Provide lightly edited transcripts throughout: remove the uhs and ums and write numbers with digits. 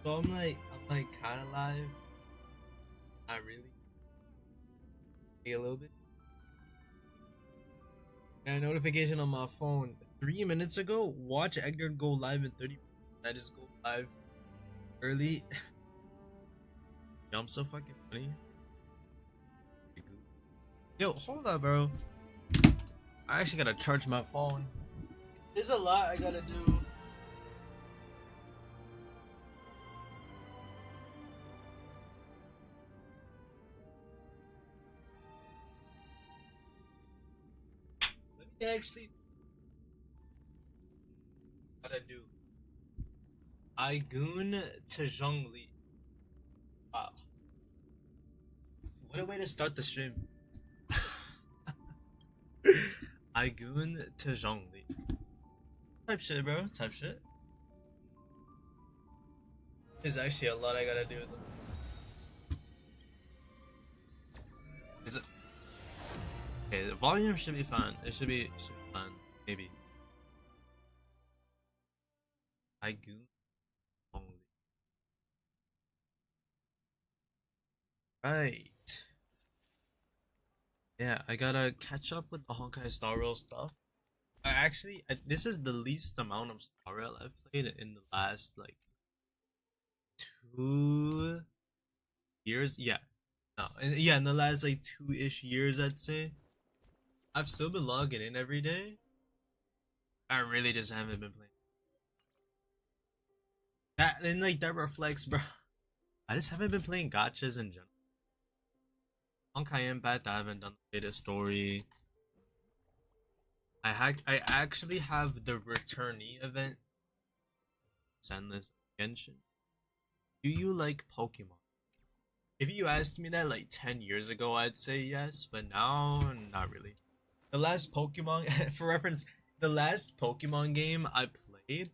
So I'm like kind of live. Not really. Maybe a little bit. And a notification on my phone 3 minutes ago. Watch Edgar go live in 30 minutes. I just go live early. Yo, I'm so fucking funny. Yo, hold up, bro. I actually gotta charge my phone. There's a lot I gotta do. Let me actually gotta do. I goon to Zhongli. Wow. What a way to start the stream. I goon to Zhongli. Type shit, bro. Type shit. There's actually a lot I gotta do. Is it? Okay, the volume should be fine. It should be fine. Maybe. I goon Zhongli. Right. Yeah, I gotta catch up with the Honkai Star Rail stuff. This is the least amount of Star Rail I've played in the last like 2 years. Yeah, no, yeah, in the last like 2-ish years, I'd say. I've still been logging in every day. I really just haven't been playing. That and like that reflects, bro. I just haven't been playing gachas in general. Honkai Impact, I haven't done the latest story. I actually have the returnee event. Sendless Genshin. Do you like Pokemon? If you asked me that like 10 years ago, I'd say yes, but now, not really. The last Pokemon, for reference, the last Pokemon game I played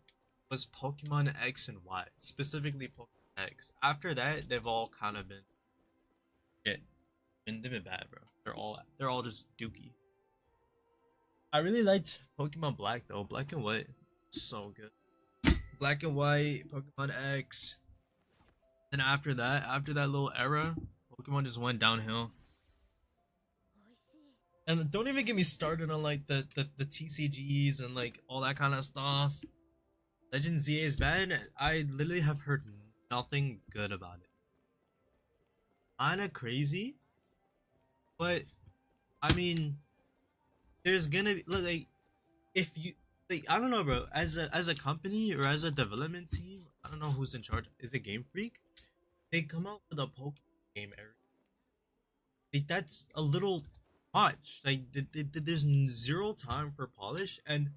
was Pokemon X and Y, specifically Pokemon X. After that, they've all kind of been shit. And they've been bad, bro. They're all just dookie. I really liked Pokemon Black though. Black and White, so good. Black and White, Pokemon X. Then after that little era, Pokemon just went downhill. And don't even get me started on like the TCGs and like all that kind of stuff. Legend ZA is bad. I literally have heard nothing good about it. Kinda crazy, but I mean, there's gonna be like if you like I don't know, bro. As a company or as a development team, I don't know who's in charge. Is it Game Freak? They come out with a Pokemon game every. Like, that's a little much. Like there's zero time for polish. And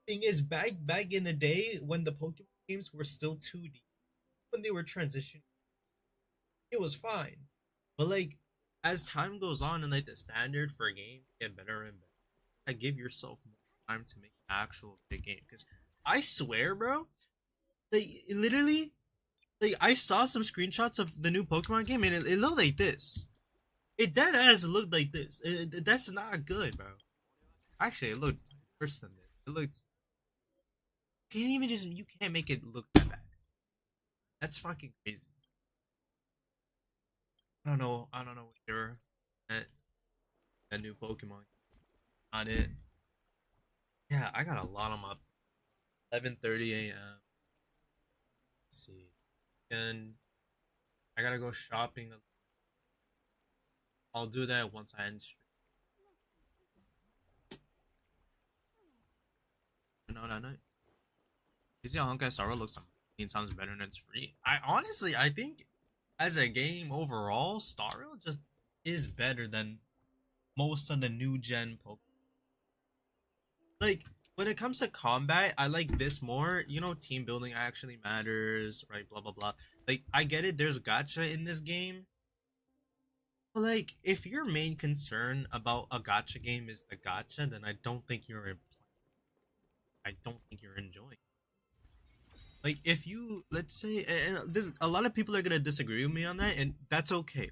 thing is, back in the day when the Pokemon games were still 2D, when they were transitioning, it was fine. But like as time goes on and like the standard for a game get better and better, I give yourself more time to make an actual big game. Because I swear, bro, they literally like I saw some screenshots of the new Pokemon game and it looked like this. It dead ass looked like this. That's not good, bro. Actually, it looked worse than this. It looked. You can't make it look that bad. That's fucking crazy. I don't know what you're at that new Pokemon. Not it. Yeah, I got a lot on my 11:30 a.m. Let's see. And I gotta go shopping. I'll do that once I end stream. No. You see how Honkai Star Rail looks 15 times better and it's free? I think as a game overall, Star Rail just is better than most of the new gen Pokemon. Like when it comes to combat, I like this more. You know, team building actually matters, right? Blah blah blah. Like I get it. There's gacha in this game, but like if your main concern about a gacha game is the gacha, then I don't think you're enjoying. Like if you let's say, and this a lot of people are gonna disagree with me on that, and that's okay.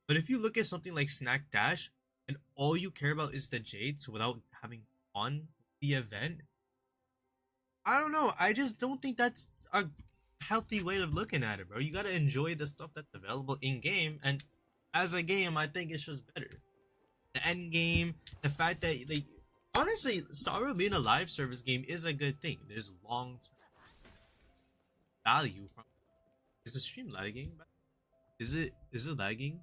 But if you look at something like Snack Dash, and all you care about is the Jades without having fun with the event, I don't know. I just don't think that's a healthy way of looking at it, bro. You gotta enjoy the stuff that's available in game, and as a game, I think it's just better. The end game, the fact that like honestly, Star Wars being a live service game is a good thing. There's long term value from. Is the stream lagging? Is it lagging?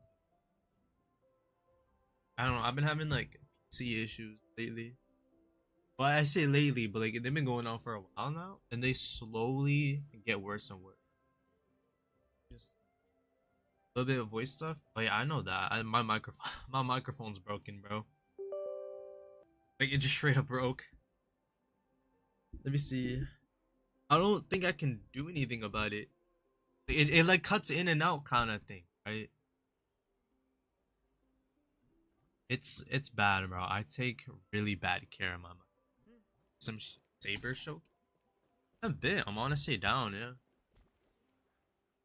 I don't know. I've been having like PC issues lately. Well, I say lately, but like they've been going on for a while now, and they slowly get worse and worse. Just a little bit of voice stuff. Oh yeah, I know that. My microphone, my microphone's broken, bro. Like it just straight up broke. Let me see. I don't think I can do anything about it. It like cuts in and out kind of thing, right? It's bad, bro. I take really bad care of my mic. Some saber show. A bit. I'm honestly down, yeah.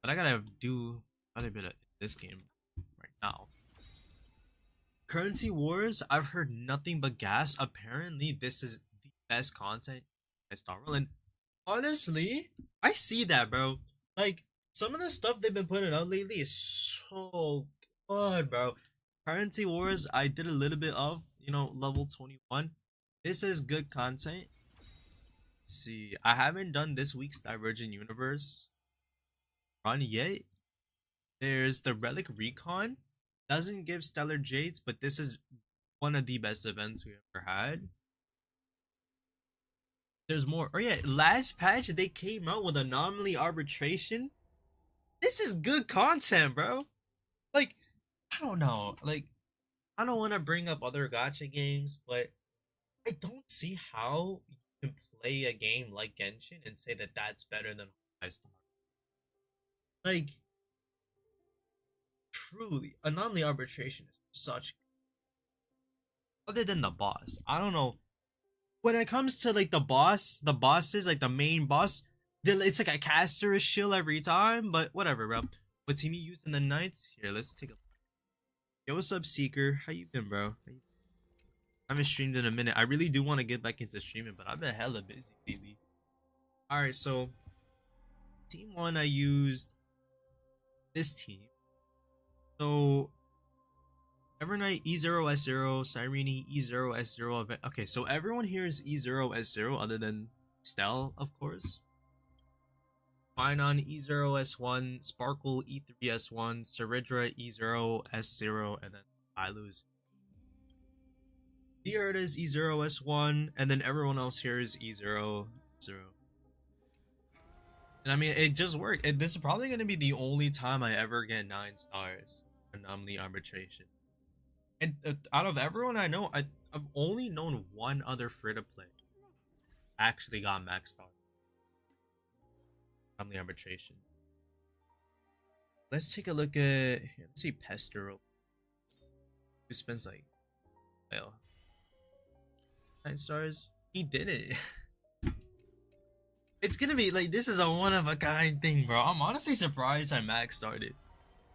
But I gotta do quite a bit of this game right now. Currency Wars, I've heard nothing but gas. Apparently, this is the best content I Star Wars. And honestly, I see that, bro. Like, some of the stuff they've been putting out lately is so good, bro. Currency Wars, I did a little bit of, level 21. This is good content. Let's see. I haven't done this week's Divergent Universe run yet. There's the Relic Recon. Doesn't give Stellar Jades, but this is one of the best events we ever had. There's more. Oh yeah, last patch they came out with Anomaly Arbitration. This is good content, bro. Like, I don't know. Like, I don't want to bring up other gacha games, but I don't see how you can play a game like Genshin and say that that's better than Honkai Star. Like, truly, Anomaly Arbitration is such. Other than the boss, I don't know. When it comes to like the bosses, like the main boss, it's like a caster shield every time. But whatever, bro. What team you use in the Knights? Here, let's take a look. Yo, what's up, Seeker? How you been, bro? I haven't streamed in a minute. I really do want to get back into streaming, but I've been hella busy lately. Alright, so team 1 I used this team. So Evernight E0S0, Cyrene E0S0 event. Okay, so everyone here is E0S0 other than Stell, of course. Finon E0S1, Sparkle E3S1, Ceridra E0S0, and then I lose. Here it is E0S1, and then everyone else here is E0S0. And I mean, it just worked. This is probably going to be the only time I ever get 9 stars. Anomaly Arbitration. And out of everyone I know, I've only known one other free-to-play actually got max star. Anomaly Arbitration. Let's take a look at. Let's see Pestero. Who spends like, well, 9 stars. He did it. It's gonna be like, this is a one of a kind thing, bro. I'm honestly surprised I max started.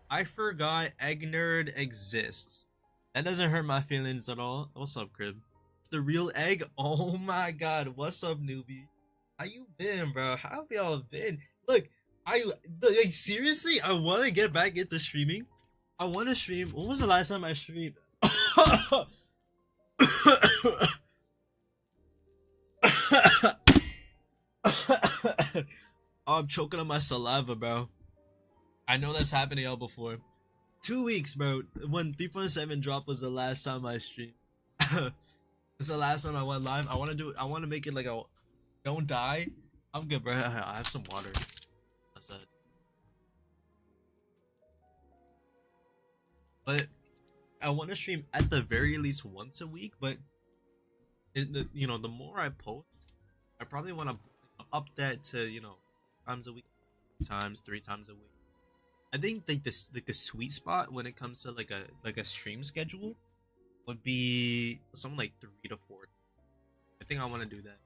I forgot Egg Nerd exists. That doesn't hurt my feelings at all. What's up, Crib? It's the real egg. Oh my god. What's up, newbie? How you been, bro? How have y'all been? Look, like seriously, I want to get back into streaming. I want to stream. When was the last time I streamed? I'm choking on my saliva, bro. I know that's happened to y'all before. 2 weeks, bro. When 3.7 drop was the last time I streamed. It's the last time I went live. I want to do it. I want to make it like a don't die. I'm good, bro. I have some water. That's it. But I want to stream at the very least once a week. But the more I post, I probably want to up that to times a week, times 3 times a week. I think like this the sweet spot when it comes to like a stream schedule would be something like 3 to 4. I think I want to do that.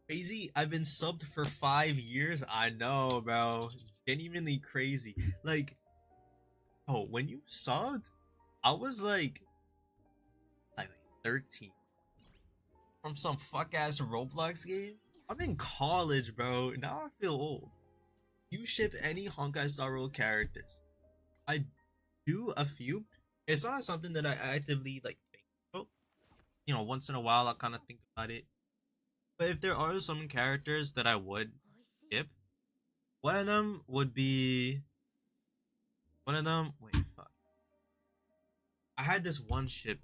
Crazy, I've been subbed for 5 years. I know, bro. Genuinely crazy. Like, oh, when you subbed, I was like 13 from some fuck ass Roblox game. I'm in college, bro. Now I feel old. You ship any Honkai Star Rail characters? I do a few. It's not something that I actively like think about. You know, once in a while I kind of think about it. But if there are some characters that I would ship, one of them would be one of them. Wait, fuck. I had this one ship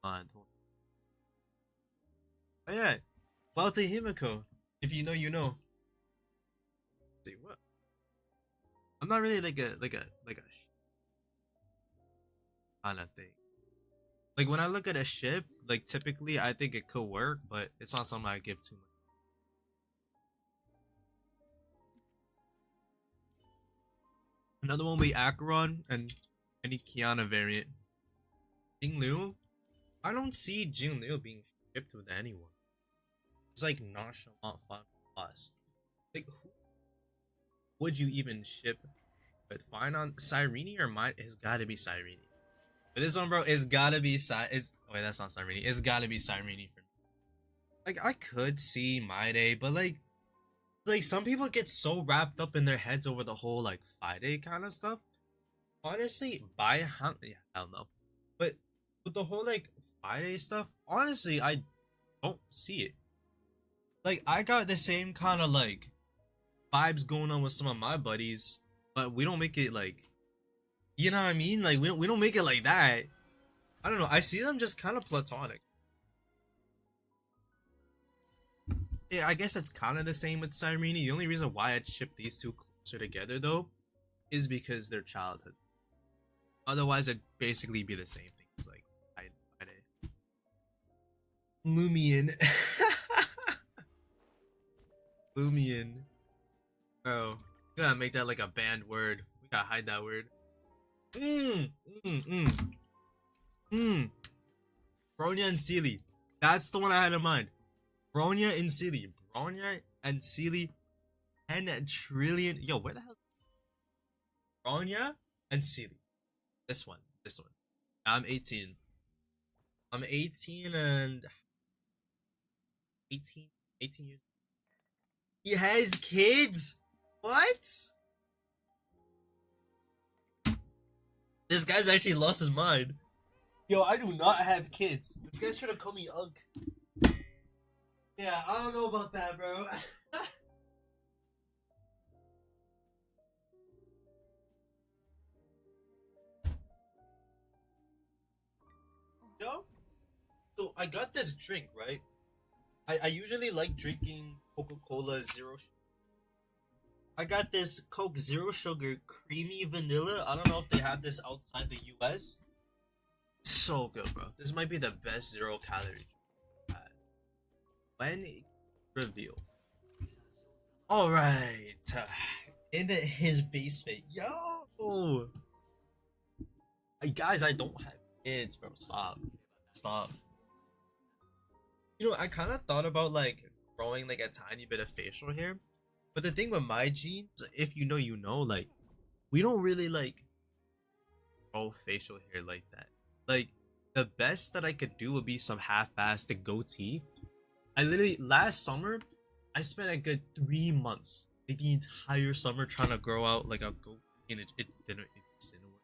on. Oh yeah, well to Himiko. If you know, you know. Let's see what? I'm not really like a kind of thing. Like when I look at a ship, like typically I think it could work, but it's not something I give too much. Another one would be Acheron and any Kiana variant. Jingliu? I don't see Jingliu being shipped with anyone. It's like nonchalant fun plus. Like who would you even ship with? Fine on Cyrene or mine? It's gotta be Cyrene. But this one, bro, it's gotta be wait, that's not Cyrene. It's gotta be Cyrene for me. Like I could see my day, but like some people get so wrapped up in their heads over the whole like Friday kind of stuff. Honestly, yeah, I don't know. But with the whole like Friday stuff, honestly, I don't see it. Like I got the same kind of like vibes going on with some of my buddies, but we don't make it like, you know what I mean? Like we don't make it like that. I don't know. I see them just kind of platonic. Yeah, I guess it's kind of the same with Cyrene. The only reason why I'd ship these two closer together though is because they're childhood. Otherwise, it'd basically be the same thing. It's like Friday. Lumion. Lumion. Bro, we gotta make that like a banned word. We gotta hide that word. Bronya and Sealy. That's the one I had in mind. Bronya and Sealy. Bronya and Sealy. 10 trillion. Yo, where the hell? Bronya and Sealy. This one. This one. I'm 18. I'm 18 and 18 years. He has kids? What? This guy's actually lost his mind. Yo, I do not have kids. This guy's trying to call me Unk. Yeah, I don't know about that, bro. Yo, so I got this drink, right? I usually like drinking Coca-Cola Zero. I got this Coke Zero Sugar Creamy Vanilla. I don't know if they have this outside the US. So good, bro. This might be the best zero calorie drink. When reveal. Alright. Into his basement. Yo! Guys, I don't have kids, bro. Stop. Stop. You know, I kind of thought about like growing like a tiny bit of facial hair. But the thing with my genes, if you know, you know, like we don't really like grow facial hair like that. Like the best that I could do would be some half-assed goatee. I literally last summer I spent a good 3 months, like the entire summer, trying to grow out like a goatee, and it just didn't work.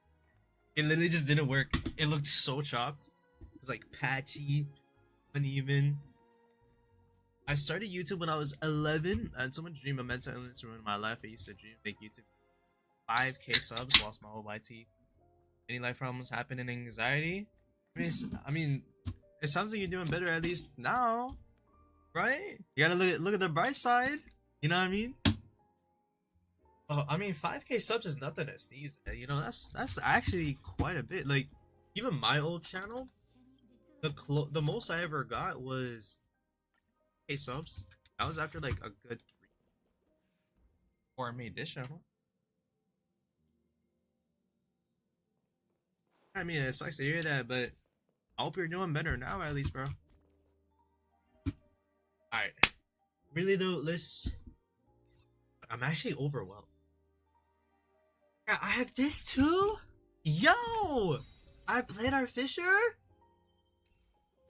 It literally just didn't work. It looked so chopped. It was like patchy, uneven. I started YouTube when I was 11. I had so much dream of mental illness ruined my life. I used to dream make YouTube. 5K subs, lost my whole YT. Any life problems happen in anxiety? I mean, it sounds like you're doing better at least now, right? You gotta look at the bright side. You know what I mean? Oh, I mean, 5K subs is nothing to sneeze at. You know, that's actually quite a bit. Like, even my old channel, the most I ever got was subs. That was after like a good 3 before I made this channel. I mean, it sucks to hear that, but I hope you're doing better now, at least, bro. Alright. Really though, I'm actually overwhelmed. Yeah, I have this too? Yo! I played our Fisher?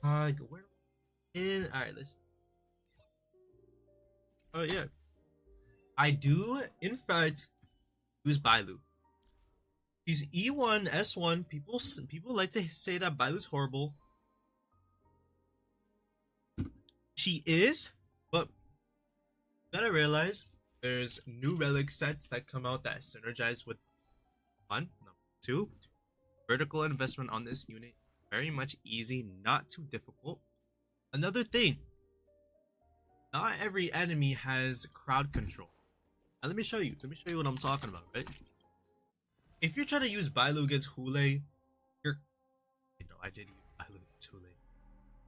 Where? Alright, let's. Oh yeah, I do in fact use Bailu. She's E1 S1. People like to say that Bailu's horrible. She is, but you gotta realize there's new relic sets that come out that synergize with one. Number two, vertical investment on this unit very much easy, not too difficult. Another thing, not every enemy has crowd control. Now let me show you. Let me show you what I'm talking about, right? If you're trying to use Bailu against Hule, you're I did use Bailu against Hule.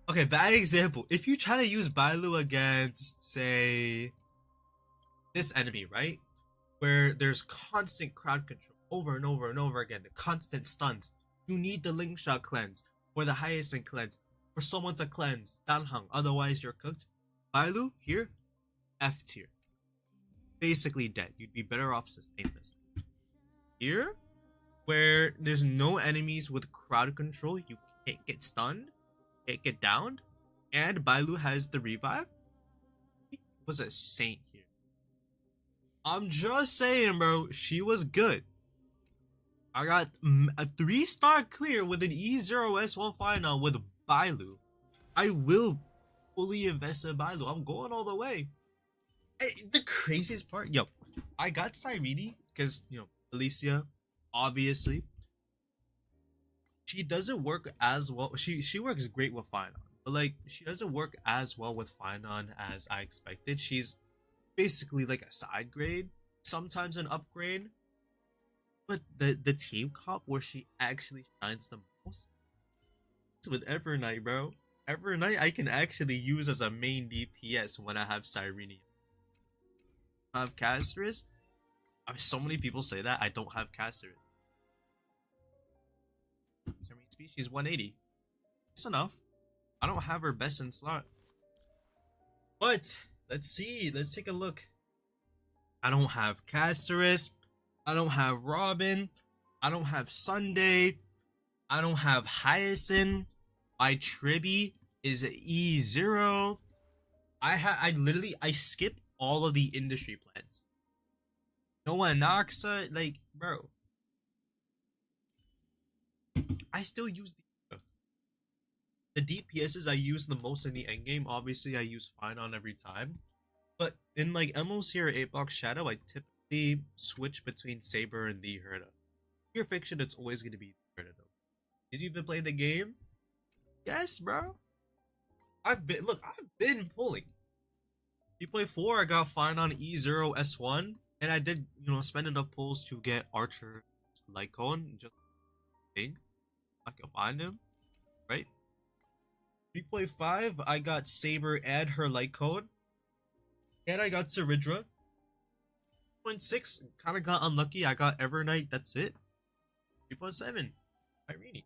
Okay, bad example. If you try to use Bailu against, say, this enemy, right? Where there's constant crowd control over and over and over again, the constant stuns. You need the Link Shot cleanse, or the Hyacinth cleanse, for someone to cleanse Danhang, otherwise you're cooked. Bailu, here, F tier. Basically dead. You'd be better off sustain this. Here, where there's no enemies with crowd control, you can't get stunned, can't get downed, and Bailu has the revive. He was a saint here. I'm just saying, bro, she was good. I got a 3-star clear with an E0S1 final with Bailu. I will fully invest in Bailu. I'm going all the way. The craziest part, yo, I got Cyrene because, Alicia, obviously. She doesn't work as well. She works great with Finon, but like she doesn't work as well with Finon as I expected. She's basically like a side grade, sometimes an upgrade. But the team comp where she actually shines the most is with Evernight, bro. Evernight I can actually use as a main DPS when I have Cyrene. I have Casterus. So many people say that I don't have Casterus. Species 180. That's enough. I don't have her best in slot. But let's see. Let's take a look. I don't have Casterus. I don't have Robin. I don't have Sunday. I don't have Hyacinth. My Tribby is E0. I skipped all of the industry plans. No one Noxa, like, bro. I still use the DPSs I use the most in the endgame. Obviously, I use Finon every time. But in like MOC or 8-box Shadow, I typically switch between Saber and the Herda. Pure Fiction, it's always going to be the Herda though. Did you even play the game? Yes, bro. I've been pulling. You play 4, I got Finon E0 S1, and I did, spend enough pulls to get Archer Lycon, just thing. I can find him, right? 3.5, I got Saber and her light code. And I got Saridra. 3.6, kind of got unlucky. I got Evernight, that's it. 3.7, Irene.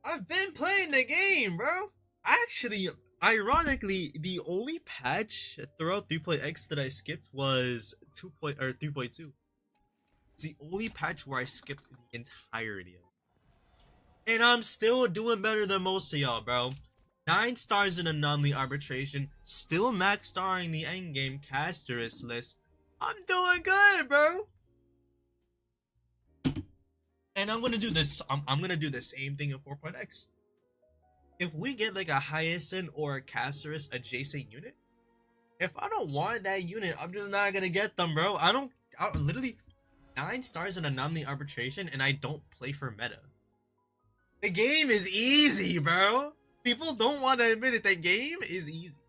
I've been playing the game, bro. Actually, ironically, the only patch throughout 3.x that I skipped was 3.2. It's the only patch where I skipped the entirety of it. And I'm still doing better than most of y'all, bro. 9 stars in Anomaly Arbitration, still max starring the endgame Casterus list. I'm doing good, bro. And I'm gonna do this. I'm gonna do the same thing in 4.x. If we get like a Hyacinth or a Casterus adjacent unit, if I don't want that unit, I'm just not gonna get them, bro. I literally 9 stars in Anomaly Arbitration, and I don't play for meta. The game is easy, bro. People don't want to admit it. That game is easy.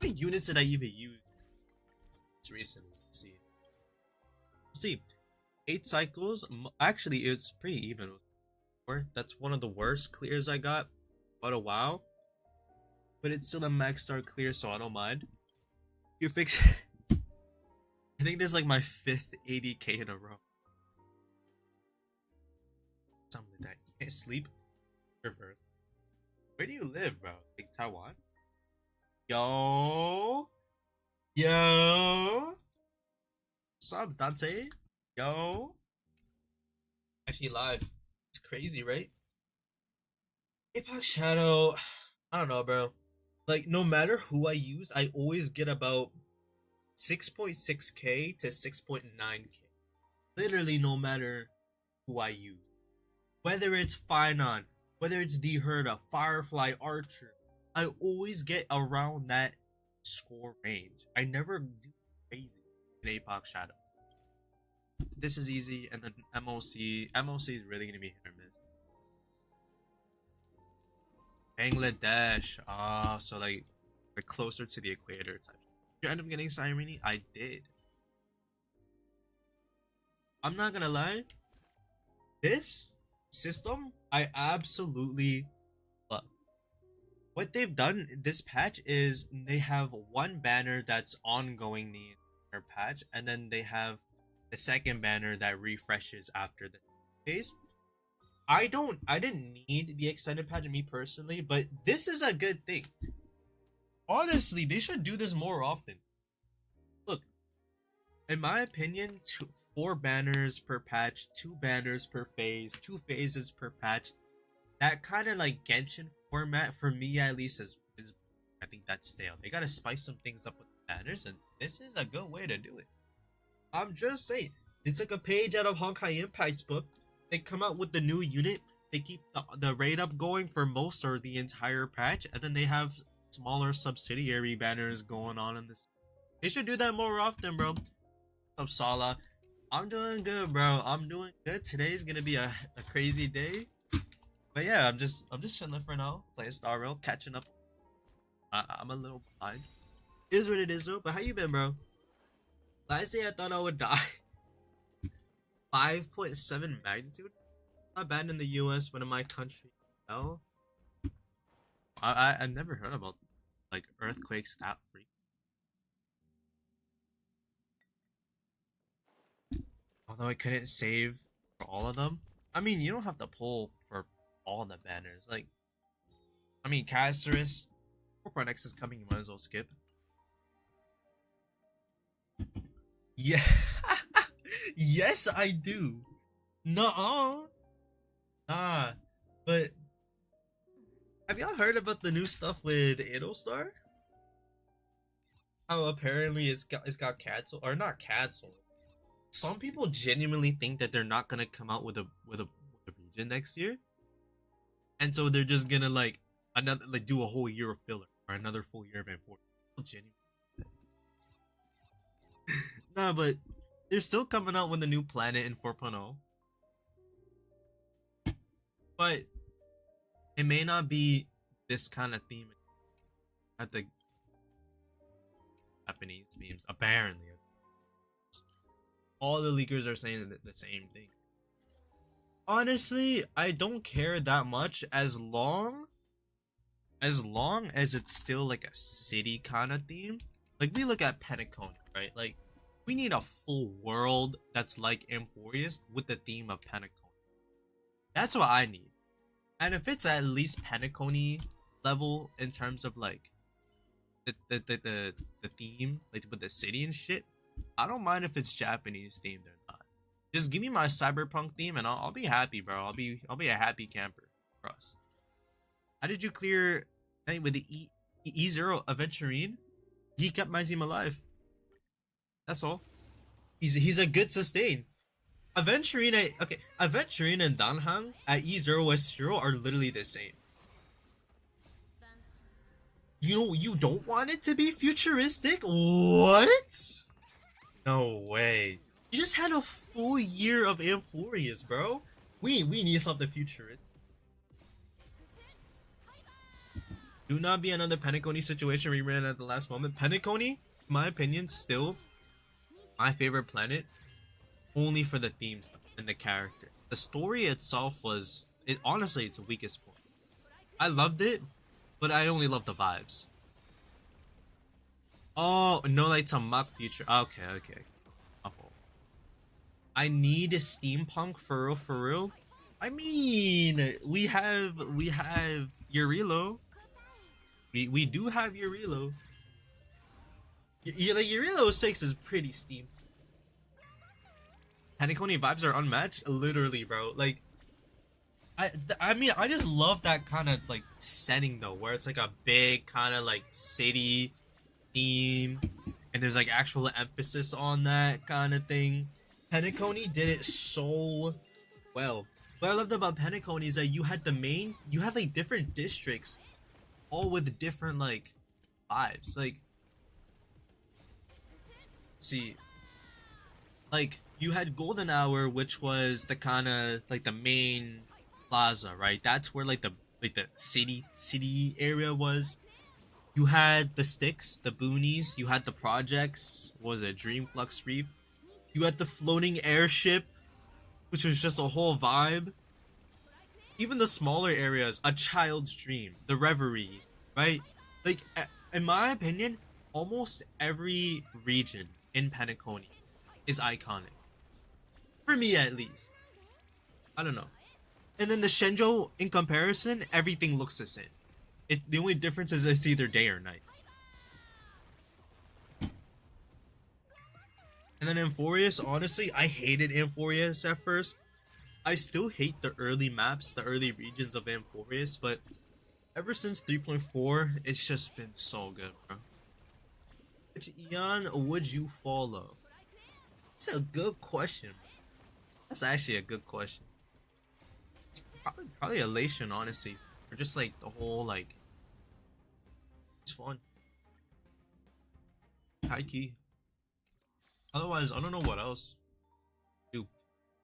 How many units did I even use recently? Let's see. Let's see. 8 cycles. Actually, it's pretty even. That's one of the worst clears I got about a while. But it's still a max star clear, so I don't mind. You fix. I think this is like my 5th 80k in a row. Something like that. You can't sleep. River. Where do you live, bro? Like Taiwan? Yo. What's up, Dante? Yo. Actually live. It's crazy, right? Apex Shadow. I don't know, bro. Like no matter who I use, I always get about 6.6k to 6.9k. Literally no matter who I use. Whether it's Finon, whether it's D Herda, Firefly, Archer, I always get around that score range. I never do crazy in APOC Shadow. This is easy, and then MOC is really gonna be hit or miss. Bangladesh, so like we're closer to the equator type. You end up getting Sireeni? I did. I'm not gonna lie. This system, I absolutely love. What they've done this patch is they have one banner that's ongoing the entire patch, and then they have the second banner that refreshes after the phase. I didn't need the extended patch, me personally, but this is a good thing. Honestly, they should do this more often. Look, in my opinion, 4 banners per patch, 2 banners per phase, 2 phases per patch. That kind of like Genshin format, for me at least, is I think that's stale. They gotta spice some things up with banners, and this is a good way to do it. I'm just saying, it's like a page out of Honkai Impact's book. They come out with the new unit, they keep the rate up going for most or the entire patch, and then they have smaller subsidiary banners going on in this. They should do that more often, bro. Up Sala, I'm doing good, bro. I'm doing good. Today's gonna be a crazy day, but yeah, I'm just chilling for now, playing Star Rail, catching up. I'm a little behind. It is what it is, though. But how you been, bro? Last day I thought I would die. 5.7 magnitude. Not bad in the US, but in my country, no. I never heard about like earthquake stat freak. Although I couldn't save for all of them. I mean, you don't have to pull for all the banners. Like, I mean, Caceres, 4.x is coming. You might as well skip. Yeah. Yes, I do. Nuh-uh. Nah. But have y'all heard about the new stuff with Idolstar? How apparently it's got canceled, or not canceled. Some people genuinely think that they're not gonna come out with a region next year, and so they're just gonna like do a whole year of filler or another full year of import. Genuinely. Nah, but they're still coming out with a new planet in 4.0. But it may not be this kind of theme at the Japanese themes, apparently. All the leakers are saying the same thing. Honestly, I don't care that much as long as it's still like a city kind of theme. Like we look at Penacony, right? Like we need a full world that's like Emporius with the theme of Penacony. That's what I need. And if it's at least Penacony level in terms of like the theme, like with the city and shit, I don't mind if it's Japanese themed or not. Just give me my cyberpunk theme and I'll be happy, bro. I'll be a happy camper for us. How did you clear with the E0 Aventurine? He kept my team alive. That's all. He's a good sustain. Aventurine and Danhang at E0 S0 are literally the same. You don't want it to be futuristic? What? No way. You just had a full year of Amphorius, bro. We need something futuristic. Do not be another Penacony situation we ran at the last moment. Penacony, in my opinion, still my favorite planet. Only for the themes and the characters. The story itself honestly, it's the weakest point. I loved it, but I only love the vibes. Oh, no, like to mock future. Okay. I need a steampunk for real. I mean, we have Urilo. We do have Urilo. Like Urilo 6 is pretty steam. Penacony vibes are unmatched, literally, bro. Like, I mean, I just love that kind of like setting though, where it's like a big kind of like city theme, and there's like actual emphasis on that kind of thing. Penacony did it so well. What I loved about Penacony is that you had like different districts, all with different like vibes. Like, see, like you had Golden Hour, which was the kind of like the main plaza, right? That's where like the city area was. You had the sticks, the boonies. You had the projects. What was it, Dreamflux Reef? You had the floating airship, which was just a whole vibe. Even the smaller areas, a child's dream, the reverie, right? Like, in my opinion, almost every region in Penacony is iconic. For me, at least. I don't know. And then the Shenzhou, in comparison, everything looks the same. It's the only difference is it's either day or night. And then Amphorius, honestly, I hated Amphorius at first. I still hate the early maps, the early regions of Amphorius, but ever since 3.4, it's just been so good, bro. Which Eon would you follow? It's a good question. That's actually a good question. It's probably Elation, honestly. Or just like the whole like it's fun. High key. Otherwise, I don't know what else. Dude.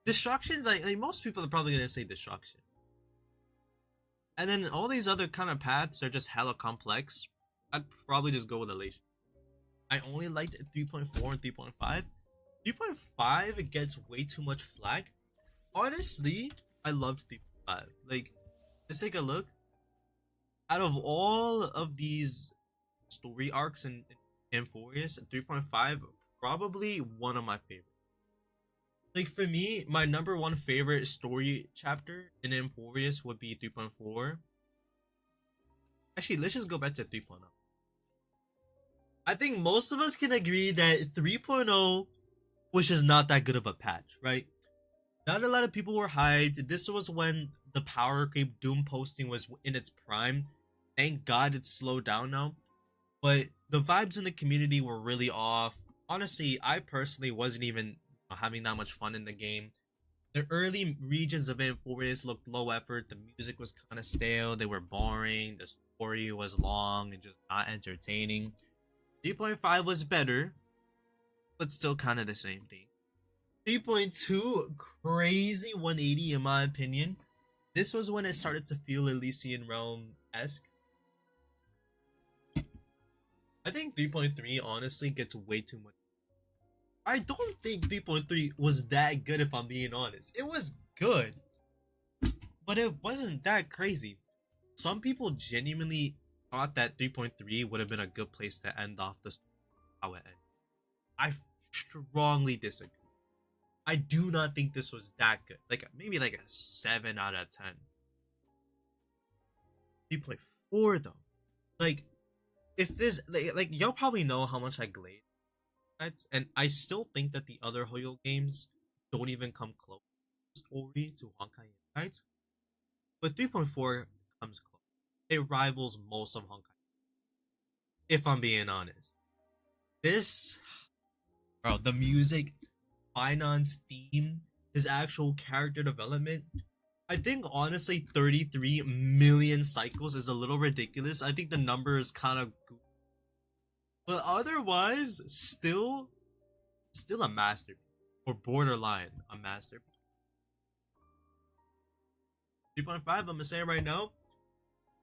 Destructions, like most people are probably gonna say destruction. And then all these other kind of paths are just hella complex. I'd probably just go with Elation. I only liked 3.4 and 3.5. 3.5 it gets way too much flack. Honestly, I loved 3.5. Like, let's take a look. Out of all of these story arcs in Amphorius, 3.5 probably one of my favorites. Like for me, my number one favorite story chapter in Amphorius would be 3.4. Actually, let's just go back to 3.0. I think most of us can agree that 3.0 was just not that good of a patch, right? Not a lot of people were hyped. This was when the power creep doom posting was in its prime. Thank God it's slowed down now. But the vibes in the community were really off. Honestly, I personally wasn't even having that much fun in the game. The early regions of Amphorius looked low effort. The music was kind of stale. They were boring. The story was long and just not entertaining. 3.5 was better, but still kind of the same thing. 3.2, crazy 180 in my opinion. This was when it started to feel Elysian Realm-esque. I think 3.3 honestly gets way too much. I don't think 3.3 was that good if I'm being honest. It was good, but it wasn't that crazy. Some people genuinely thought that 3.3 would have been a good place to end off the how it ended. I strongly disagree. I do not think this was that good. Like maybe like a 7 out of 10. 3.4 though. Like if this like y'all probably know how much I glaze. And I still think that the other Hoyo games don't even come close story to Honkai Impact. But 3.4 comes close. It rivals most of Honkai. If I'm being honest. This bro, the music, finance theme, his actual character development. I think honestly 33 million cycles is a little ridiculous. I think the number is kind of but otherwise still a masterpiece or borderline a masterpiece. 3.5 I'm gonna say right now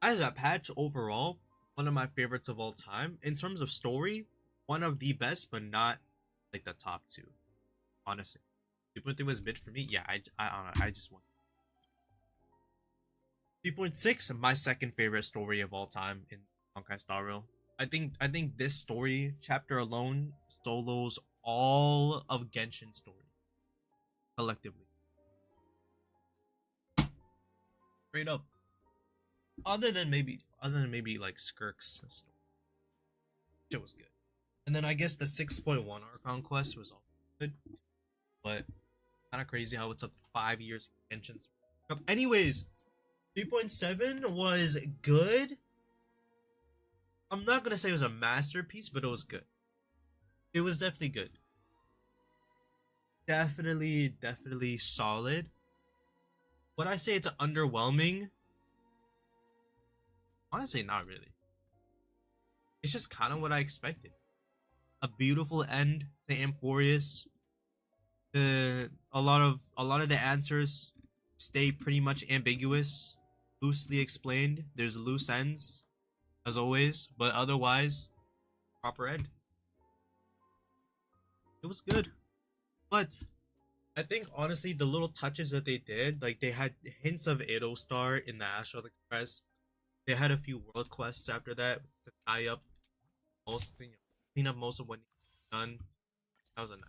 as a patch overall one of my favorites of all time in terms of story, one of the best but not like the top two, honestly. 3.3 was mid for me. Yeah, I just want 3.6 my second favorite story of all time in Honkai Star Rail. I think this story chapter alone solos all of Genshin's story collectively. Straight up. Other than maybe like Skirk's story. It was good. And then I guess the 6.1 Archon quest was also good. But kind of crazy how it took 5 years for Genshin's. Anyways, 3.7 was good. I'm not gonna say it was a masterpiece, but it was good. It was definitely good. Definitely solid. Would I say it's underwhelming? Honestly, not really. It's just kind of what I expected. A beautiful end to Amphorius. A lot of the answers stay pretty much ambiguous, loosely explained. There's loose ends, as always, but otherwise, proper end. It was good, but I think honestly the little touches that they did, like they had hints of Edo Star in the Astral Express. They had a few world quests after that to tie up clean up most of what needs to be done. That was a nice.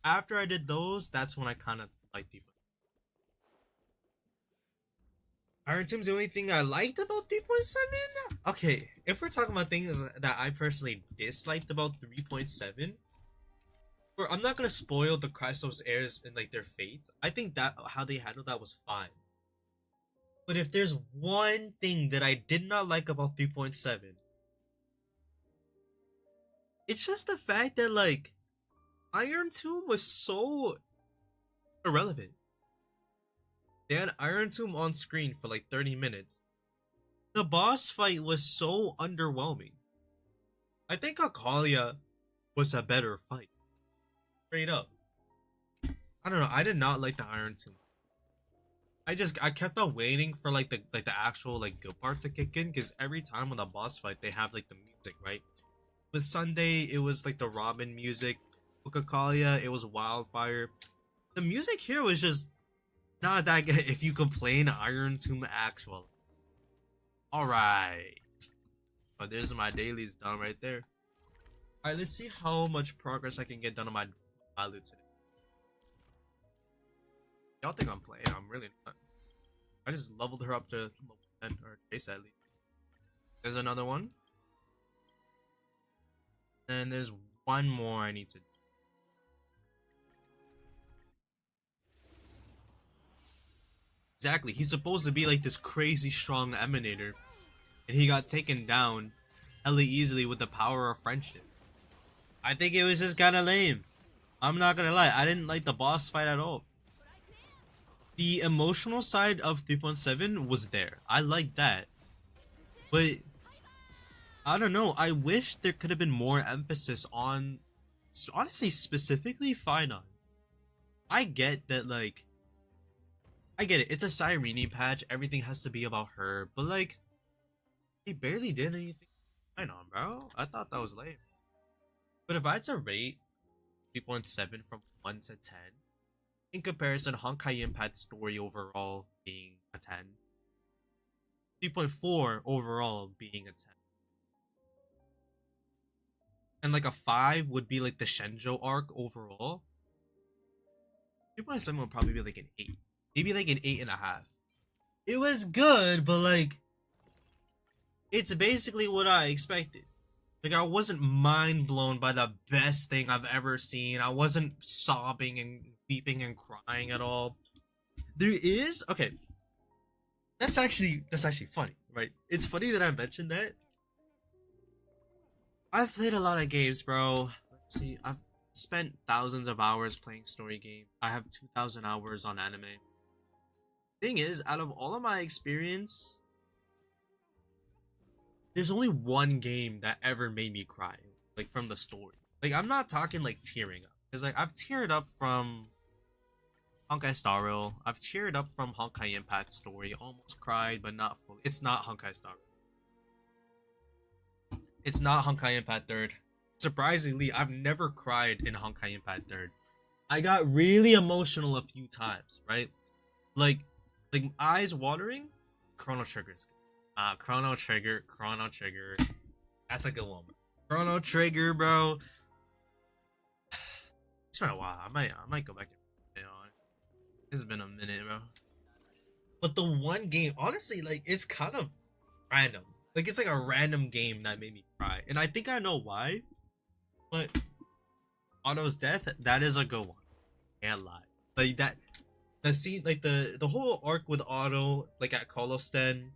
After I did those, that's when I kind of liked the Iron Tomb's the only thing I liked about 3.7. Okay, if we're talking about things that I personally disliked about 3.7, I'm not gonna spoil the Chrysos's heirs and like their fates. I think that how they handled that was fine. But if there's one thing that I did not like about 3.7, it's just the fact that like Iron Tomb was so irrelevant. They had Iron Tomb on screen for like 30 minutes. The boss fight was so underwhelming. I think Akalia was a better fight. Straight up. I don't know. I did not like the Iron Tomb. I kept on waiting for like the actual like good part to kick in, because every time on the boss fight they have like the music, right? With Sunday it was like the Robin music. With Akalia it was Wildfire. The music here was just not that good if you complain Iron Tomb actual. Alright. Oh, there's my dailies done right there. Alright, let's see how much progress I can get done on my loot today. Y'all think I'm playing? I'm really not. I just leveled her up to level 10, or base at least. There's another one. And there's one more I need to do. Exactly, he's supposed to be like this crazy strong emanator, and he got taken down hella easily with the power of friendship. I think it was just kind of lame. I'm not gonna lie, I didn't like the boss fight at all. The emotional side of 3.7 was there. I liked that. But I don't know, I wish there could have been more emphasis on, honestly, specifically Finon. I get that, like, I get it. It's a Cyrene patch. Everything has to be about her. But, like, they barely did anything. I know, bro. I thought that was lame. But if I had to rate 3.7 from 1 to 10, in comparison, Honkai Impact story overall being a 10. 3.4 overall being a 10. And like a 5 would be like the Shenjo arc overall. 3.7 would probably be like an 8. Maybe like an 8.5. It was good, but like, it's basically what I expected. Like, I wasn't mind blown by the best thing I've ever seen. I wasn't sobbing and weeping and crying at all. There is, okay, that's actually funny, right? It's funny that I mentioned that. I've played a lot of games, bro. Let's see, I've spent thousands of hours playing story games. I have 2,000 hours on anime. Thing is, out of all of my experience, there's only one game that ever made me cry, like from the story. Like, I'm not talking like tearing up, because like I've teared up from Honkai Star Rail. I've teared up from Honkai Impact story. Almost cried, but not fully. It's not Honkai Star Rail. It's not Honkai Impact 3rd. Surprisingly, I've never cried in Honkai Impact 3rd. I got really emotional a few times, right? Like eyes watering. Chrono Trigger's good. Chrono Trigger. That's a good one. Chrono Trigger, bro. It's been a while. I might go back and, you know, it's been a minute, bro. But the one game, honestly, like, it's kind of random. Like, it's like a random game that made me cry, and I think I know why. But Otto's death, that is a good one. Can't lie. Like that. The scene, like the whole arc with Otto, like at Kolostan,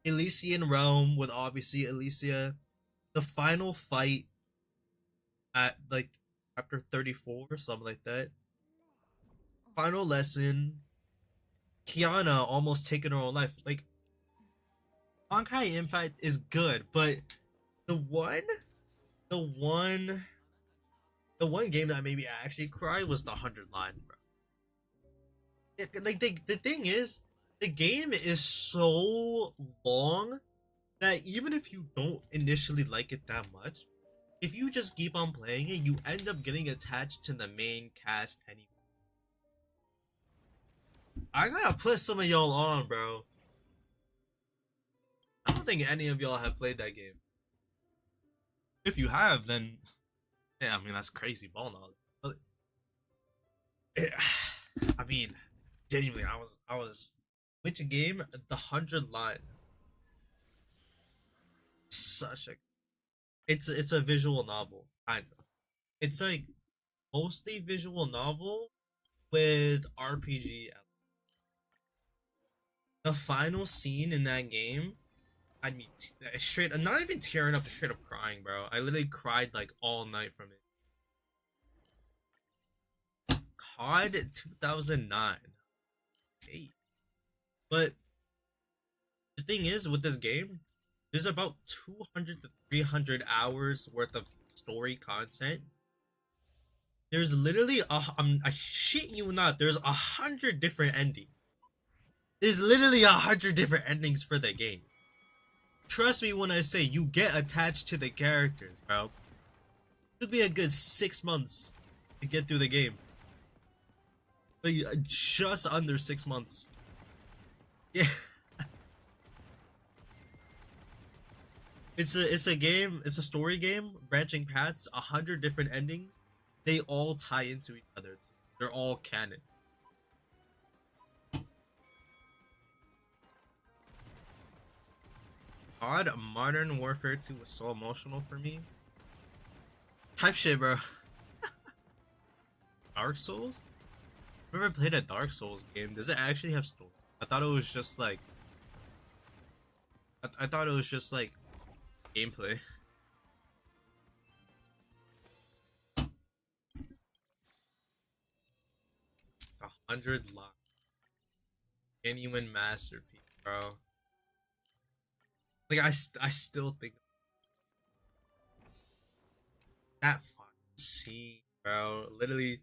Elysian Realm with obviously Elysia, the final fight at like chapter 34 or something like that. Final lesson, Kiana almost taking her own life. Like Honkai Impact is good, but the one, the one, the one game that made me actually cry was the 100 line, bro. Like the thing is, the game is so long that even if you don't initially like it that much, if you just keep on playing it, you end up getting attached to the main cast anyway. I gotta put some of y'all on, bro. I don't think any of y'all have played that game. If you have, then yeah, I mean that's crazy ball knowledge. But, I mean, genuinely, I was which game? The 100 line. Such a it's a visual novel, kind of. It's like mostly visual novel with RPG. The final scene in that game, I mean, straight. I'm not even tearing up, straight up crying, bro. I literally cried like all night from it. COD 2009. Hey, but the thing is, with this game, there's about 200 to 300 hours worth of story content. There's literally I shit you not. There's 100 different endings. There's literally 100 different endings for the game. Trust me when I say you get attached to the characters, bro. It took me a good 6 months to get through the game. Like just under 6 months. Yeah. It's a game. It's a story game. Branching paths. 100 different endings. They all tie into each other. They're all canon. COD Modern Warfare 2 was so emotional for me. Type shit, bro. Dark Souls? I've never played a Dark Souls game. Does it actually have story? I thought it was just like. I thought it was just like gameplay. 100 lines. Genuine masterpiece, bro. Like I still think that fucking scene, bro. Literally,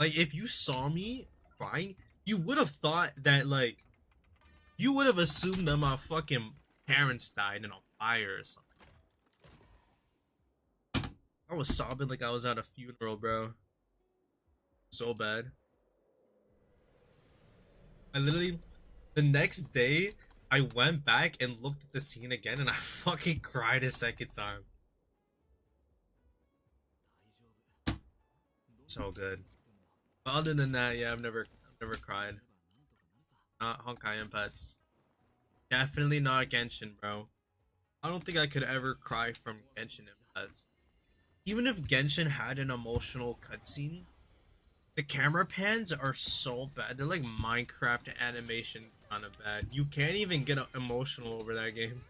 like if you saw me crying, you would have thought that like you would have assumed that my fucking parents died in a fire or something. I was sobbing like I was at a funeral, bro. So bad. I literally, the next day, I went back and looked at the scene again and I fucking cried a second time. So good. But other than that, yeah, I've never cried. Not Honkai Impets. Definitely not Genshin, bro. I don't think I could ever cry from Genshin Impets. Even if Genshin had an emotional cutscene, the camera pans are so bad. They're like Minecraft animations kind of bad. You can't even get emotional over that game.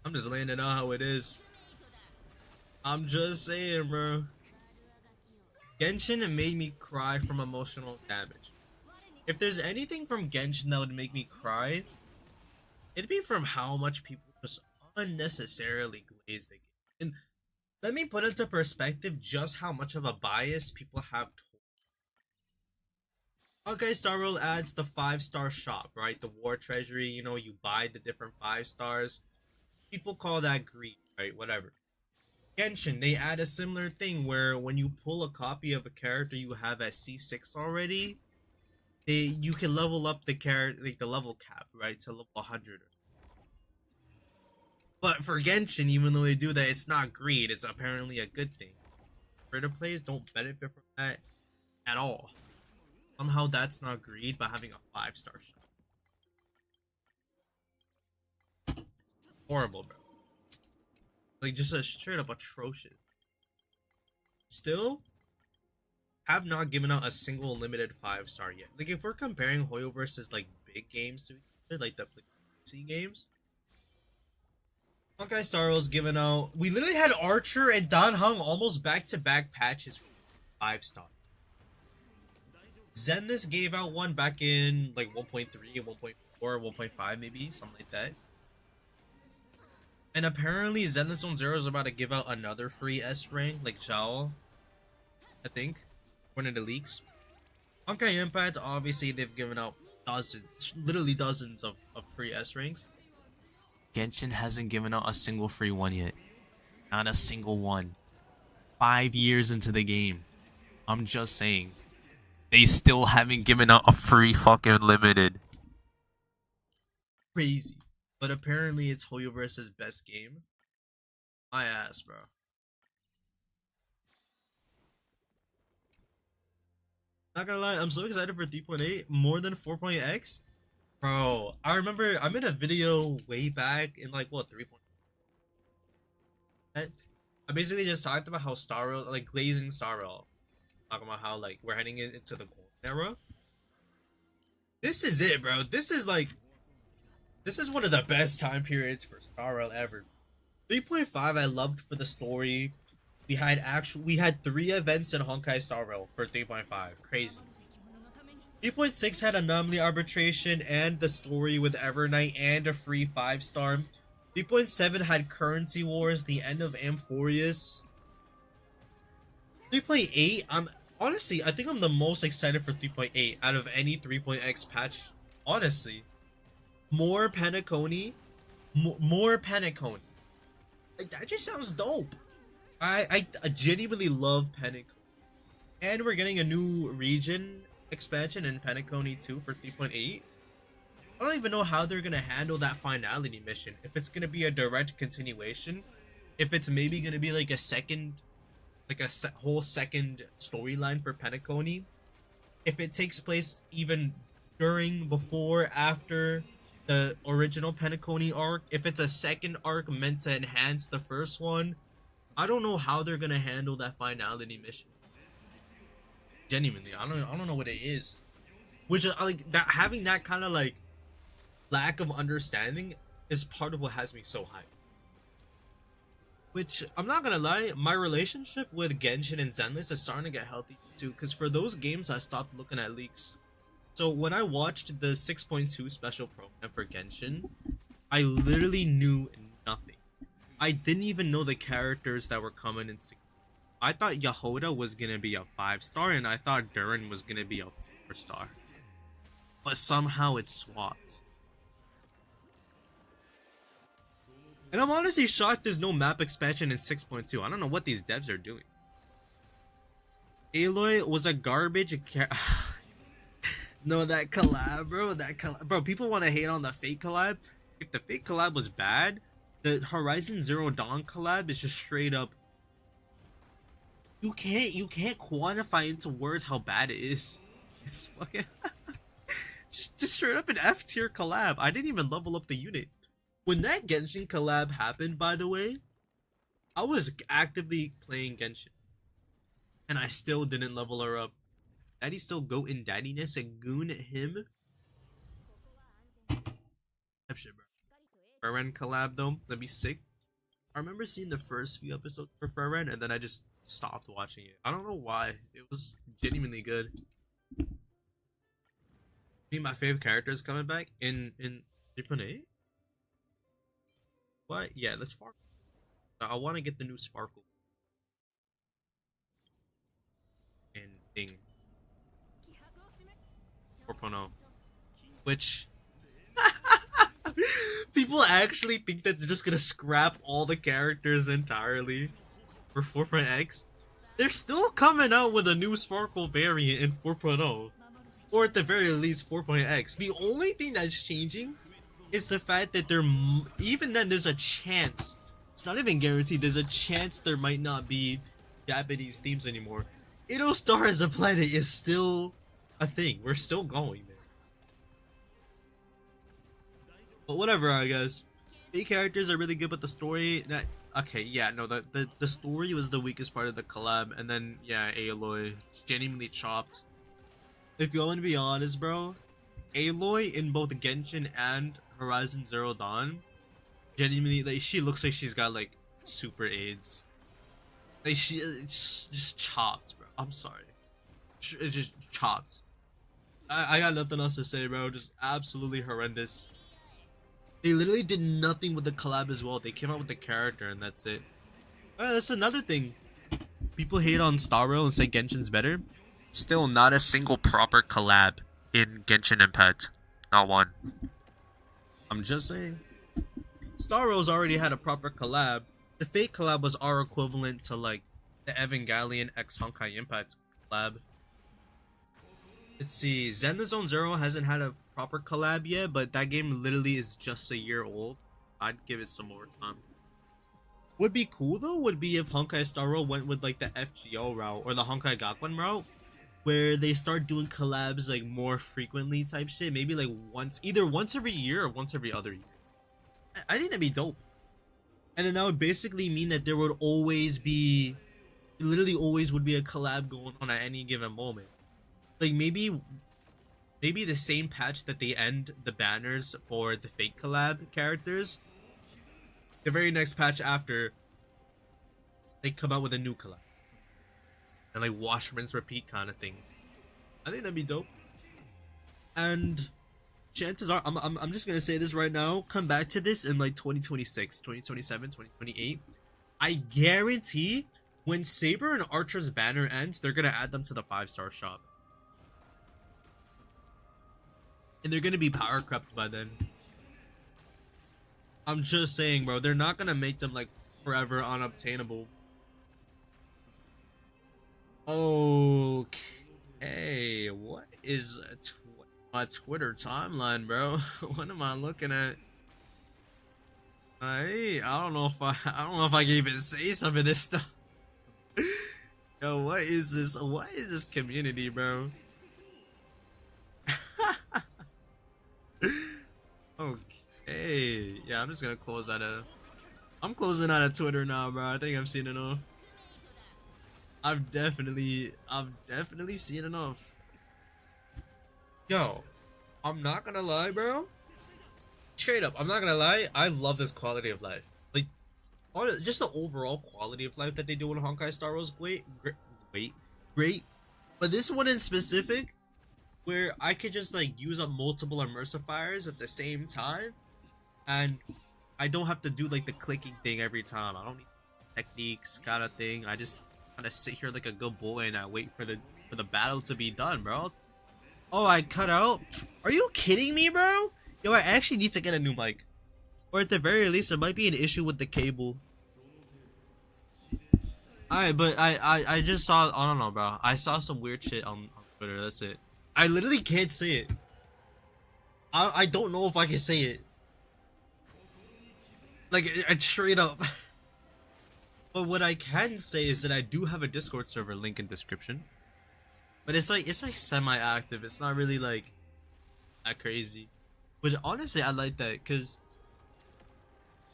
I'm just laying it out how it is. I'm just saying, bro. Genshin made me cry from emotional damage. If there's anything from Genshin that would make me cry, it'd be from how much people just unnecessarily glaze the game. And let me put into perspective just how much of a bias people have towards. Okay, Star World adds the 5-star shop, right? The War Treasury, you know, you buy the different 5 stars. People call that greed, right? Whatever. Genshin, they add a similar thing where when you pull a copy of a character you have at C6 already, you can level up the character, like the level cap, right, to level 100. But for Genshin, even though they do that, it's not greed. It's apparently a good thing. Free-to-plays don't benefit from that at all. Somehow that's not greed by having a 5-star shop. Horrible, bro. Like just a straight up atrocious. Still have not given out a single limited 5-star yet. Like if we're comparing Hoyo versus like big games to each other, like the PC games, Honkai Star Rail's given out. We literally had Archer and Dan Hung almost back-to-back patches 5-star. Zenless gave out one back in like 1.3, 1.4, 1.5 maybe, something like that. And apparently Zenless Zone Zero is about to give out another free S rank, like Zhao, I think, according to leaks. Honkai Impact, obviously they've given out dozens, literally dozens of free S ranks. Genshin hasn't given out a single free one yet. Not a single one. 5 years into the game. I'm just saying. They still haven't given out a free fucking limited. Crazy. But apparently it's Hoyoverse's best game. My ass, bro. Not gonna lie, I'm so excited for 3.8. More than 4.x. Bro, I remember I made a video way back in like what 3.8. I basically just talked about how Star Rail, like glazing Star Rail, talking about how like we're heading into the golden era. This is it, bro. This is one of the best time periods for Star Rail ever. 3.5 I loved for the story. We had 3 events in Honkai Star Rail for 3.5. Crazy. 3.6 had Anomaly Arbitration and the story with Evernight and a free 5-star. 3.7 had Currency Wars, the end of Amphorius. 3.8, I think I'm the most excited for 3.8 out of any 3.x patch. Honestly. More Penacony. More Penacony. Like, that just sounds dope. I genuinely love Penacony. And we're getting a new region expansion in Penacony 2 for 3.8. I don't even know how they're gonna handle that finality mission. If it's gonna be a direct continuation, if it's maybe gonna be like a second, like a whole second storyline for Penacony, if it takes place even during, before, after the original Penacony arc, if it's a second arc meant to enhance the first one, I don't know how they're gonna handle that finality mission. Genuinely, I don't know what it is, which is like that, having that kind of like lack of understanding is part of what has me so hyped. Which I'm not gonna lie, my relationship with Genshin and Zenless is starting to get healthy too, because for those games I stopped looking at leaks. So when I watched the 6.2 special program for Genshin, I literally knew nothing. I didn't even know the characters that were coming in. I thought Yahoda was gonna be a 5-star, and I thought Durin was gonna be a 4-star. But somehow it swapped. And I'm honestly shocked there's no map expansion in 6.2. I don't know what these devs are doing. Aloy was a garbage No, that collab, bro. Bro, people want to hate on the fake collab. If the fake collab was bad, the Horizon Zero Dawn collab is just straight up. You can't quantify into words how bad it is. It's fucking just straight up an F tier collab. I didn't even level up the unit. When that Genshin collab happened, by the way, I was actively playing Genshin, and I still didn't level her up. Daddy still goat in daddiness and goon him. That shit, bro. Feren collab though, that'd be sick. I remember seeing the first few episodes for Feren, and then I just stopped watching it. I don't know why. It was genuinely good. I think my favorite character is coming back in 3.8. What? Yeah, let's Sparkle. I want to get the new Sparkle. And thing. 4.0. Which people actually think that they're just gonna scrap all the characters entirely for 4.x. They're still coming out with a new Sparkle variant in 4.0. Or at the very least 4.x. The only thing that's changing is the fact that even then there's a chance, it's not even guaranteed, there's a chance there might not be Japanese themes anymore. Star as a planet is still a thing. We're still going there. But whatever, I guess. The characters are really good, but the story, that okay, yeah, no, the story was the weakest part of the collab, and then yeah, Aloy genuinely chopped. If you want to be honest, bro, Aloy in both Genshin and Horizon Zero Dawn, genuinely, like, she looks like she's got like super AIDS. Like she just chopped, bro. I'm sorry, it's just chopped. I got nothing else to say, bro. Just absolutely horrendous. They literally did nothing with the collab as well. They came out with the character and that's it. That's another thing. People hate on Starro and say Genshin's better. Still not a single proper collab in Genshin Impact. Not one. I'm just saying. Starro's already had a proper collab. The Fate collab was our equivalent to like the Evangelion X Honkai Impact collab. Let's see, Zenless Zone Zero hasn't had a proper collab yet, but that game literally is just a year old. I'd give it some more time. Would be cool though, would be if Honkai Star Rail went with like the FGO route or the Honkai Gakuen route, where they start doing collabs like more frequently type shit. Maybe like either once every year or once every other year. I think that'd be dope. And then that would basically mean that there would always be, literally always would be a collab going on at any given moment. Like maybe the same patch that they end the banners for the Fate collab characters, the very next patch after, they come out with a new collab. And like wash, rinse, repeat kind of thing. I think that'd be dope. And chances are, I'm just gonna say this right now, come back to this in like 2026, 2027, 2028. I guarantee when Saber and Archer's banner ends, they're gonna add them to the 5-star shop. And they're gonna be power crept by then. I'm just saying, bro. They're not gonna make them like forever unobtainable. Okay, what is my Twitter timeline, bro? What am I looking at? I don't know if I can even say some of this stuff. Yo, what is this? What is this community, bro? Okay, yeah, I'm just gonna close that out. I'm closing out of Twitter now, bro. I think I've seen enough. I've definitely seen enough. Yo, I'm not gonna lie, bro. Straight up, I'm not gonna lie. I love this quality of life. Like, just the overall quality of life that they do in Honkai Star Rail is great. But this one in specific, where I could just like use up multiple immersifiers at the same time, and I don't have to do like the clicking thing every time. I don't need techniques kind of thing. I just kind of sit here like a good boy and I wait for the battle to be done, bro. Oh, I cut out? Are you kidding me, bro? Yo, I actually need to get a new mic, or at the very least, there might be an issue with the cable. Alright, but I just saw, I don't know, bro. I saw some weird shit on Twitter. That's it. I literally can't say it. I don't know if I can say it. Like, straight up. But what I can say is that I do have a Discord server, link in description. But it's like semi-active. It's not really like that crazy. Which honestly I like that, because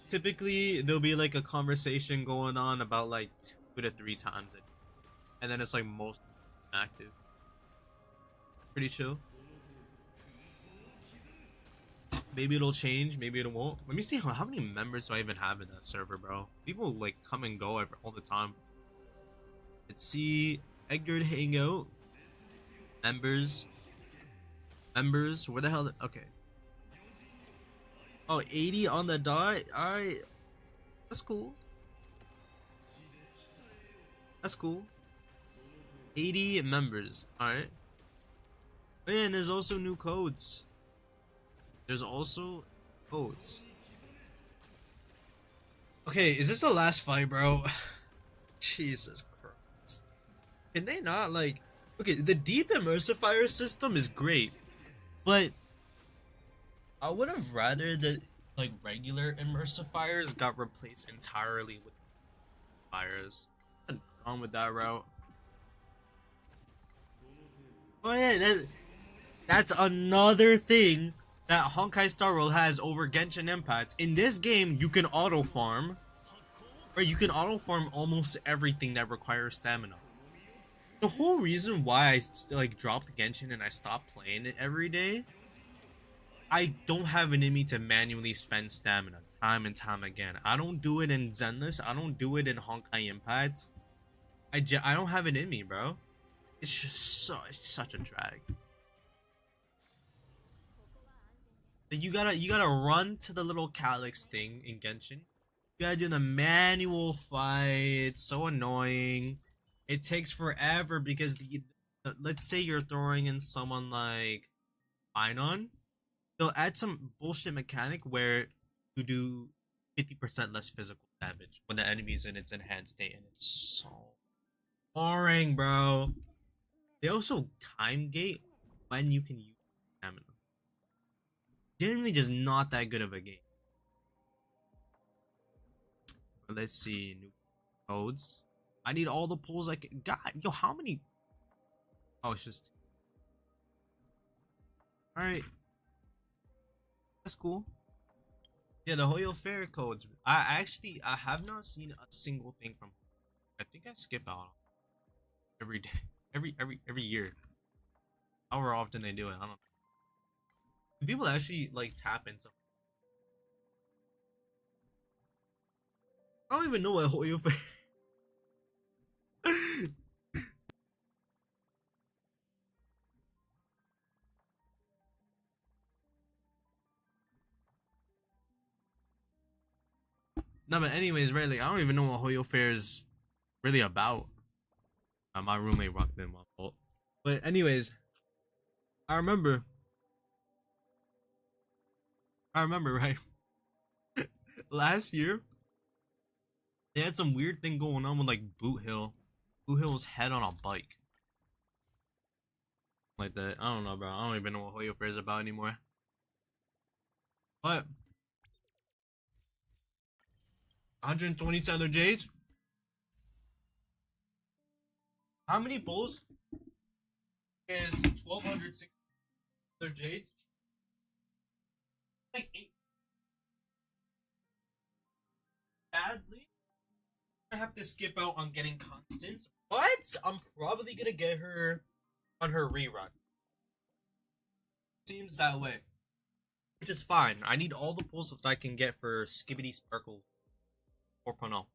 typically there'll be like a conversation going on about like 2 to 3 times a day. And then it's like most active. Pretty chill. Maybe it'll change, maybe it won't. Let me see how many members do I even have in that server, bro. People like come and go all the time. Let's see. Edgar Hangout. Members. Where the hell? Okay. Oh, 80 on the dot. Alright. That's cool. That's cool. 80 members. Alright. Oh, yeah, and there's also new codes. There's also codes. Okay, is this the last fight, bro? Jesus Christ. Can they not, like... Okay, the deep immersifier system is great, but I would have rather that, like, regular immersifiers got replaced entirely with fires. I'm on with that route. Oh yeah, that's another thing that Honkai Star Rail has over Genshin Impact. In this game, you can auto farm. Right, you can auto farm almost everything that requires stamina. The whole reason why I like dropped Genshin and I stopped playing it every day, I don't have an enemy to manually spend stamina time and time again. I don't do it in Zenless. I don't do it in Honkai Impact. I don't have an enemy, bro. It's just it's such a drag. You gotta run to the little calyx thing in Genshin. You gotta do the manual fight. It's so annoying. It takes forever because let's say you're throwing in someone like Einon, they'll add some bullshit mechanic where you do 50% less physical damage when the enemy's in its enhanced state, and it's so boring, bro. They also time gate when you can use stamina. Generally, just not that good of a game. But let's see, new codes. I need all the pulls I can. God, yo, how many? Oh, it's just. All right, that's cool. Yeah, the Hoyo Fair codes. I have not seen a single thing from. I think I skip out every day, every year. However often they do it, I don't know. Do people actually like tap into? I don't even know what Hoyo Fair. No, but anyways, right? Like I don't even know what Hoyo Fair is really about. My roommate rocked in my fault. But anyways, I remember. I remember, right? Last year, they had some weird thing going on with like Boot Hill. Boot Hill's head on a bike. Like that. I don't know, bro. I don't even know what Hoyo Fair is about anymore. But 120 Tether Jades. How many pulls is 1260 Tether Jades? Like 8. Badly. I have to skip out on getting Constance. What? I'm probably gonna get her on her rerun. Seems that way. Which is fine. I need all the pulls that I can get for Skibbity Sparkle 4.0.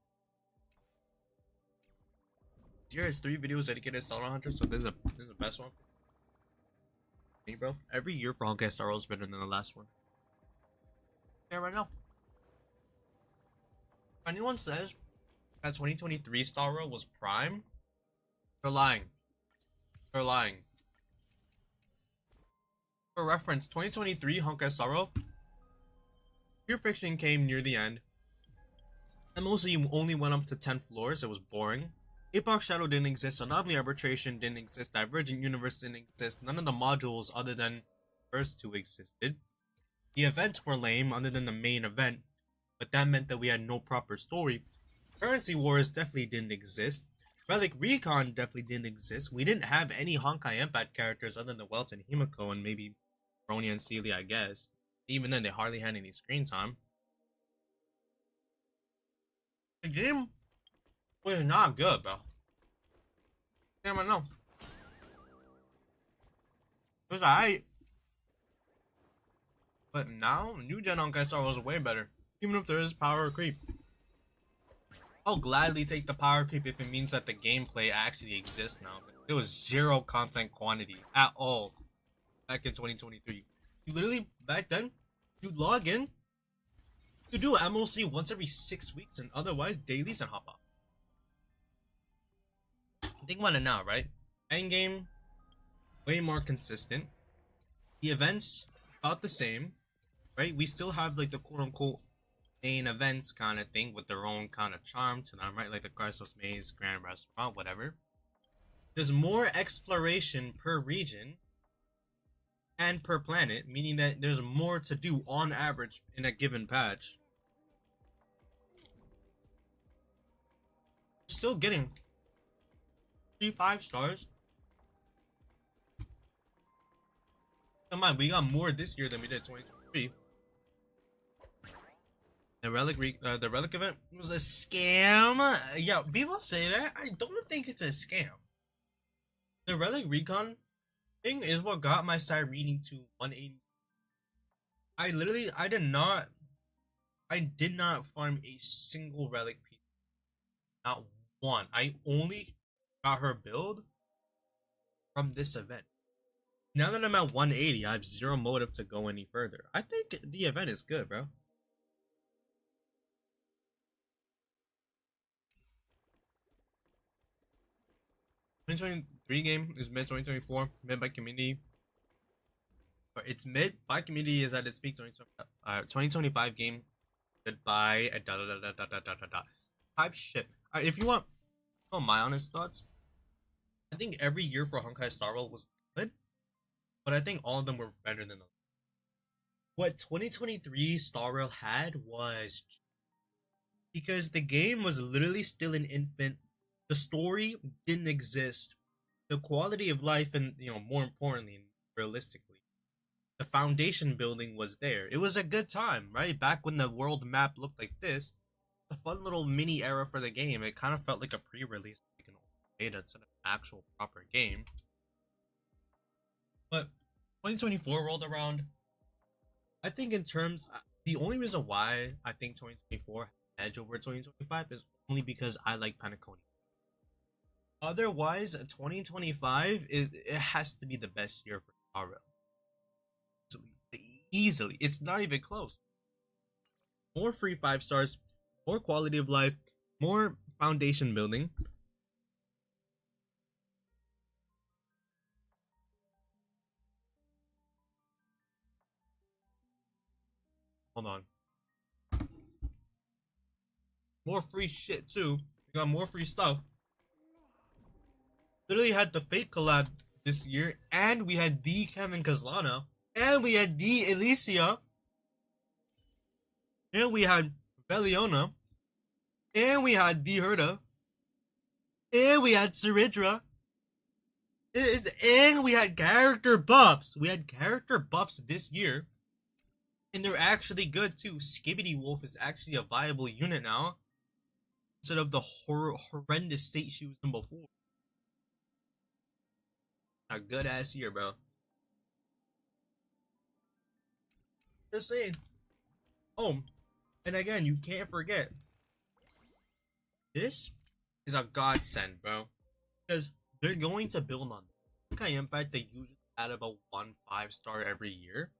Here has 3 videos dedicated to Star Hunter, so this is the best one. Me, bro. Every year for Honkai Star Rail is better than the last one. Yeah, right now. If anyone says that 2023 Star Rail was prime, they're lying. They're lying. For reference, 2023 Honkai Star Rail, Pure Fiction came near the end. And mostly only went up to 10 floors. It was boring. Epoch Shadow didn't exist. Anomaly Arbitration didn't exist. Divergent Universe didn't exist. None of the modules other than first 2 existed. The events were lame other than the main event, but that meant that we had no proper story. Currency Wars definitely didn't exist. Relic Recon definitely didn't exist. We didn't have any Honkai Impact characters other than Welt and Himiko and maybe Brony and Celia, I guess. Even then, they hardly had any screen time. The game was not good, bro. Damn, I know. It was alright. But now, new gen Honkai Star was way better. Even if there is power creep. I'll gladly take the power creep if it means that the gameplay actually exists now. There was 0 content quantity at all back in 2023. You literally, back then, you'd log in, you do MOC once every 6 weeks and otherwise dailies and hop off. Think about it now, right? Endgame, way more consistent. The events, about the same, right? We still have like the quote-unquote main events kind of thing with their own kind of charm to them, right? Like the Christos Maze, Grand Restaurant, whatever. There's more exploration per region and per planet, meaning that there's more to do on average in a given patch. Still getting 3 5 stars. Come on, we got more this year than we did 2023. The relic event was a scam. Yeah, people say that. I don't think it's a scam. The relic recon thing is what got my side reading to 180. I did not farm a single relic piece. Not one. I only got her build from this event. Now that I'm at 180, I have zero motive to go any further. I think the event is good, bro. 2023 game is mid 2024, mid by community. But it's mid by community is at its peak 2025 game. Goodbye. Type shit. If you want my honest thoughts, I think every year for Honkai Star Rail was good, but I think all of them were better than others. What 2023 Star Rail had was because the game was literally still an infant. The story didn't exist. The quality of life and, more importantly, realistically, the foundation building was there. It was a good time, right? Back when the world map looked like this. A fun little mini era for the game. It kind of felt like a pre-release beta instead of an actual proper game. But 2024 rolled around. I think in terms, the only reason why I think 2024 edge over 2025 is only because I like Panaconi. Otherwise, 2025 it has to be the best year for Star Rail. Easily, it's not even close. More free 5 stars, more quality of life, more foundation building. Hold on. More free shit too. We got more free stuff. Literally had the Fate collab this year, and we had the Kevin Caslana, and we had the Elysia, and we had Beliona, and we had the Herda, and we had Saridra, and we had character buffs. We had character buffs this year, and they're actually good too. Skibbity Wolf is actually a viable unit now, instead of the horrendous state she was in before. A good ass year, bro. Just saying. Oh, and again, you can't forget. This is a godsend, bro. Because they're going to build on Honkai Impact. They usually add about 1 5-star every year.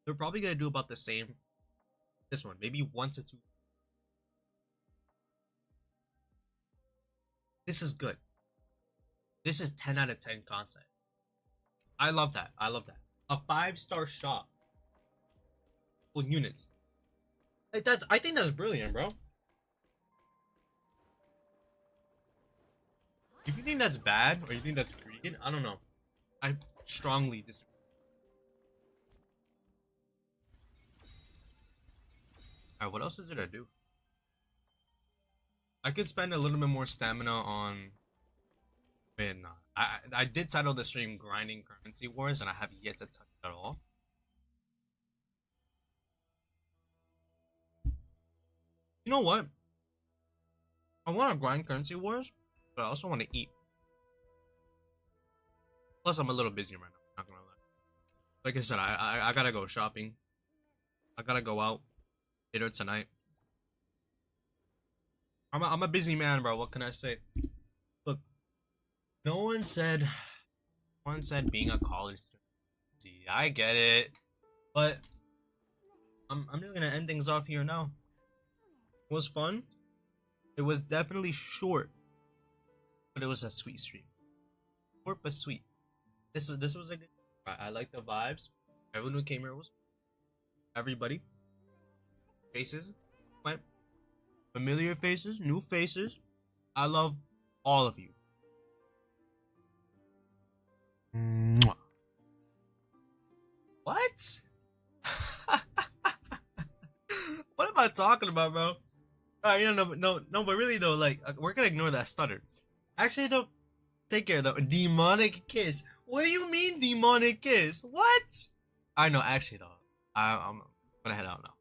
They're probably going to do about the same. This one, maybe 1 to 2. This is good. This is 10 out of 10 content. I love that. I love that. A 5-star shop. Full units. Like that, I think that's brilliant, bro. If you think that's bad or you think that's greedy, I don't know. I strongly disagree. Alright, what else is there to do? I could spend a little bit more stamina on. Man, nah. I did title the stream Grinding Currency Wars, and I have yet to touch it at all. You know what? I want to grind Currency Wars, but I also want to eat. Plus, I'm a little busy right now. Not gonna lie. Like I said, I gotta go shopping. I gotta go out later tonight. I'm a busy man, bro. What can I say? Look, no one said being a college student. See, I get it, but I'm just gonna end things off here now. It was fun. It was definitely short, but it was a sweet stream. Short but sweet. This was a good. I like the vibes. Everyone who came here was everybody. Faces, right? Familiar faces, new faces. I love all of you. Mwah. What? What am I talking about, bro? No, but really though, like we're gonna ignore that stutter. Actually, though, take care though. Demonic kiss. What do you mean demonic kiss? What? I know. Actually, though, I'm gonna head out now.